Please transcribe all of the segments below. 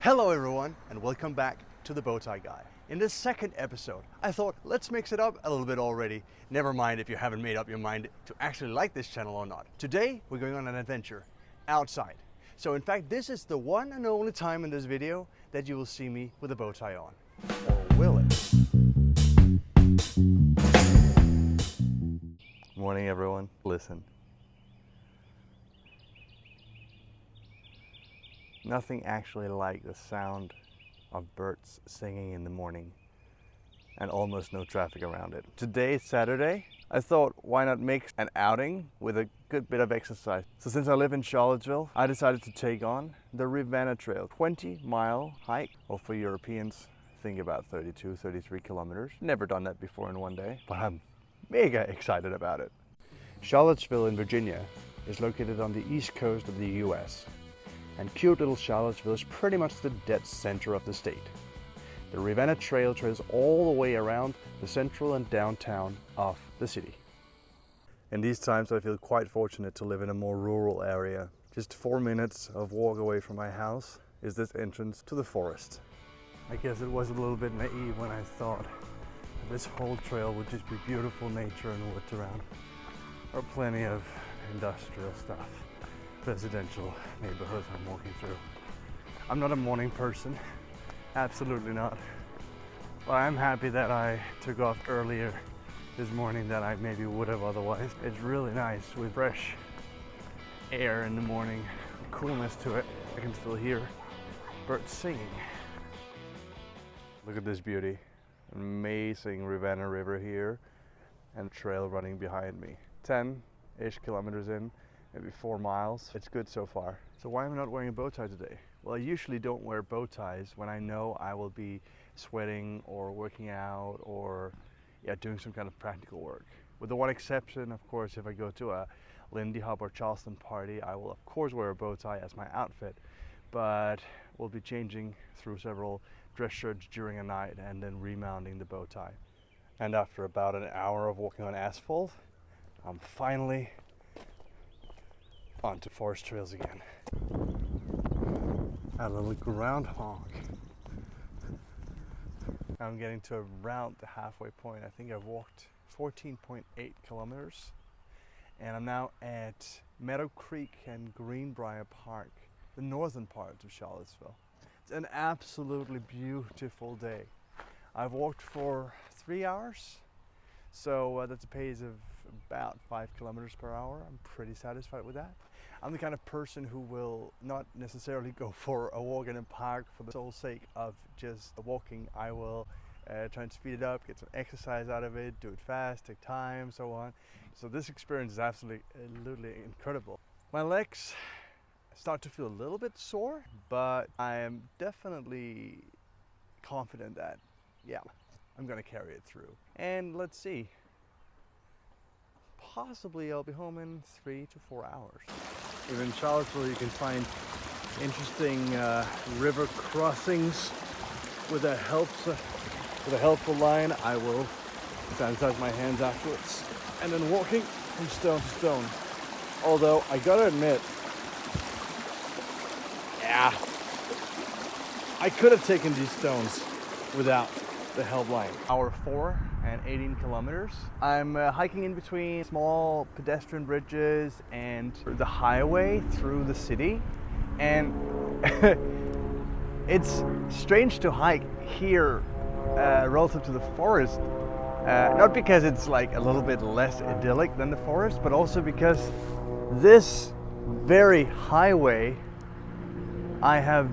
Hello everyone and welcome back to the BowTieGuy. In this second episode, I thought let's mix it up a little bit already. Never mind if you haven't made up your mind to actually like this channel or not. Today we're going on an adventure outside. So in fact this is the one and only time in this video that you will see me with a bow tie on. Or will it? Morning everyone. Listen. Nothing actually like the sound of birds singing in the morning and almost no traffic around it. Today is Saturday. I thought why not mix an outing with a good bit of exercise. So since I live in Charlottesville, I decided to take on the Rivanna Trail, 20-mile hike, or for Europeans, think about 32, 33 kilometers. Never done that before in one day, but I'm mega excited about it. Charlottesville in Virginia is located on the east coast of the US. And cute little Charlottesville is pretty much the dead center of the state. The Rivanna Trail trails all the way around the central and downtown of the city. In these times I feel quite fortunate to live in a more rural area. Just 4 minutes of walk away from my house is this entrance to the forest. I guess it was a little bit naive when I thought this whole trail would just be beautiful nature and woods around. There are plenty of industrial stuff. Residential neighborhoods I'm walking through. I'm not a morning person, absolutely not. But I'm happy that I took off earlier this morning than I maybe would have otherwise. It's really nice with fresh air in the morning, coolness to it. I can still hear birds singing. Look at this beauty. Amazing Rivanna River here and trail running behind me. 10-ish kilometers in. Maybe 4 miles. It's good so far. So why am I not wearing a bow tie today? Well, I usually don't wear bow ties when I know I will be sweating or working out or doing some kind of practical work. With the one exception, of course, if I go to a Lindy Hop or Charleston party, I will of course wear a bow tie as my outfit, but we'll be changing through several dress shirts during a night and then remounting the bow tie. And after about an hour of walking on asphalt, I'm finally onto forest trails again. A little groundhog. I'm getting to around the halfway point. I think I've walked 14.8 kilometers and I'm now at Meadow Creek and Greenbrier Park, the northern part of Charlottesville. It's an absolutely beautiful day. I've walked for 3 hours, so that's a pace of about 5 kilometers per hour. I'm pretty satisfied with that. I'm the kind of person who will not necessarily go for a walk in a park for the sole sake of just walking. I will try and speed it up, get some exercise out of it, do it fast, take time, so on. So this experience is absolutely incredible. My legs start to feel a little bit sore, but I am definitely confident that, I'm gonna carry it through. And let's see. Possibly I'll be home in 3 to 4 hours. Even in Charlottesville you can find interesting river crossings with a helpful line. I will sanitize my hands afterwards and then walking from stone to stone. Although I gotta admit, I could have taken these stones without the help line. Hour 4 and 18 kilometers. I'm hiking in between small pedestrian bridges and the highway through the city, and it's strange to hike here relative to the forest, not because it's like a little bit less idyllic than the forest, but also because this very highway I have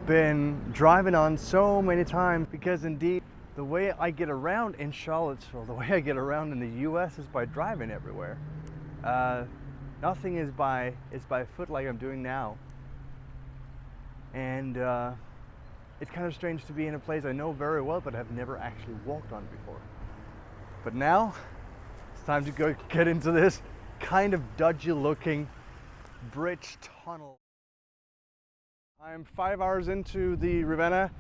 been driving on so many times, because indeed the way I get around in Charlottesville, the way I get around in the US is by driving everywhere. Nothing is by foot like I'm doing now. And it's kind of strange to be in a place I know very well but have never actually walked on before. But now it's time to go get into this kind of dodgy looking bridge tunnel. I'm 5 hours into the Rivanna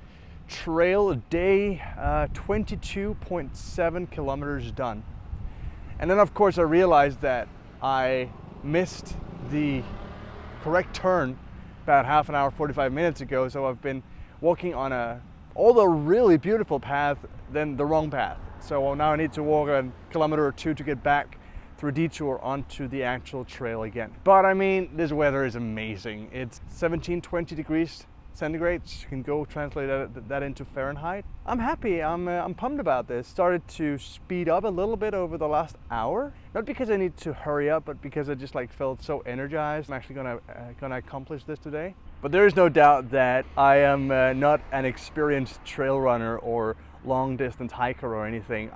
Trail, day 22.7 kilometers done. And then of course I realized that I missed the correct turn about half an hour, 45 minutes ago, so I've been walking on a, although really beautiful path, then the wrong path. So now I need to walk a kilometer or two to get back through a detour onto the actual trail again. But I mean, this weather is amazing. It's 17, 20 degrees centigrade. You can go translate that into Fahrenheit. I'm happy, I'm pumped about this. Started to speed up a little bit over the last hour. Not because I need to hurry up, but because I just like felt so energized. I'm actually gonna accomplish this today. But there is no doubt that I am not an experienced trail runner or long distance hiker or anything.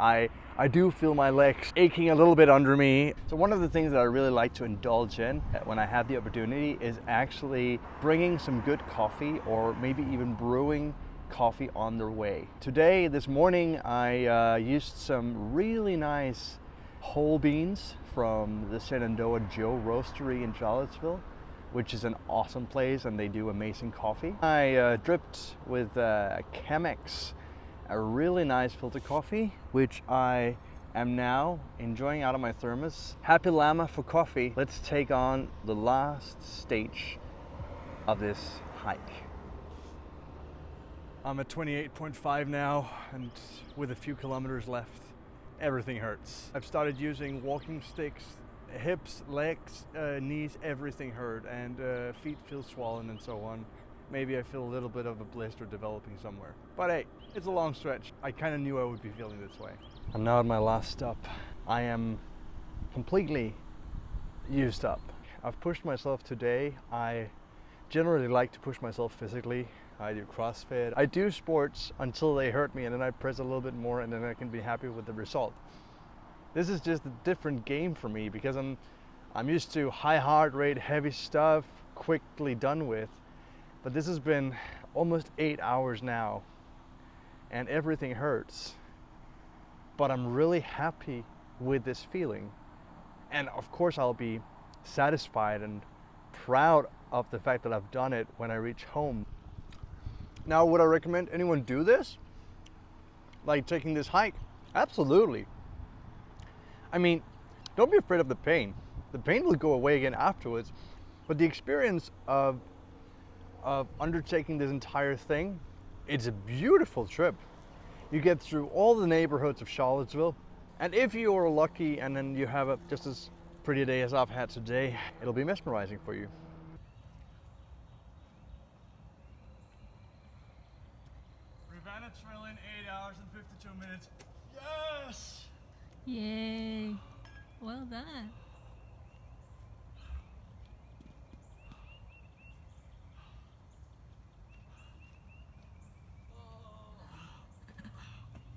I do feel my legs aching a little bit under me. So one of the things that I really like to indulge in when I have the opportunity is actually bringing some good coffee, or maybe even brewing coffee on the way. Today, this morning, I used some really nice whole beans from the Shenandoah Joe Roastery in Charlottesville, which is an awesome place, and they do amazing coffee. I dripped with Chemex, a really nice filter coffee, which I am now enjoying out of my thermos. Happy llama for coffee. Let's take on the last stage of this hike. I'm at 28.5 now, and with a few kilometers left, everything hurts. I've started using walking sticks. Hips, legs, knees, everything hurt, and feet feel swollen and so on. Maybe I feel a little bit of a blister developing somewhere. But hey, it's a long stretch. I kind of knew I would be feeling this way. I'm now at my last stop. I am completely used up. I've pushed myself today. I generally like to push myself physically. I do CrossFit. I do sports until they hurt me, and then I press a little bit more, and then I can be happy with the result. This is just a different game for me because I'm used to high heart rate, heavy stuff, quickly done with. But this has been almost 8 hours now, and everything hurts. But I'm really happy with this feeling. And of course I'll be satisfied and proud of the fact that I've done it when I reach home. Now, would I recommend anyone do this? Like taking this hike? Absolutely. I mean, don't be afraid of the pain. The pain will go away again afterwards. But the experience of undertaking this entire thing, it's a beautiful trip. You get through all the neighborhoods of Charlottesville. And if you are lucky and then you have just as pretty a day as I've had today, it'll be mesmerizing for you. Rivanna Trail in 8 hours and 52 minutes. Yes! Yay! Well done.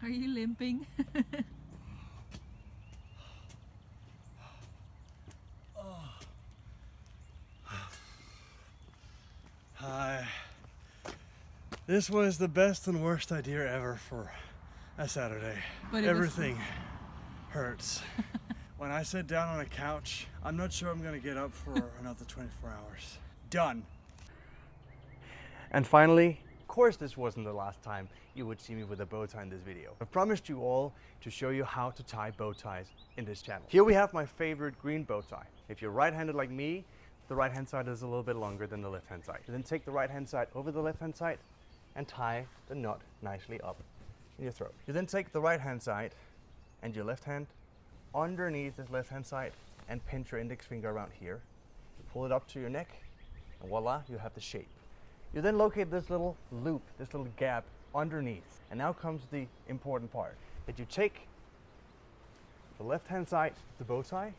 Are you limping? Hi. This was the best and worst idea ever for a Saturday. But everything hurts. When I sit down on a couch, I'm not sure I'm gonna get up for another 24 hours. Done. And finally, of course this wasn't the last time you would see me with a bow tie in this video. I promised you all to show you how to tie bow ties in this channel. Here we have my favorite green bow tie. If you're right-handed like me, the right-hand side is a little bit longer than the left-hand side. You then take the right-hand side over the left-hand side and tie the knot nicely up in your throat. You then take the right-hand side and your left hand underneath the left-hand side and pinch your index finger around here. You pull it up to your neck, and voila, you have the shape. You then locate this little loop, this little gap underneath. And now comes the important part, that you take the left-hand side of the bow tie,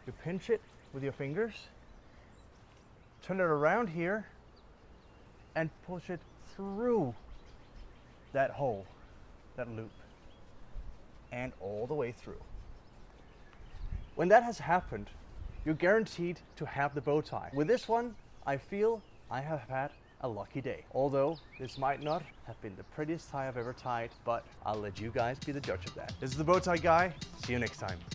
you pinch it with your fingers, turn it around here, and push it through that hole, that loop, and all the way through. When that has happened, you're guaranteed to have the bow tie. With this one, I feel I have had a lucky day. Although this might not have been the prettiest tie I've ever tied, but I'll let you guys be the judge of that. This is the BowTieGuy. See you next time.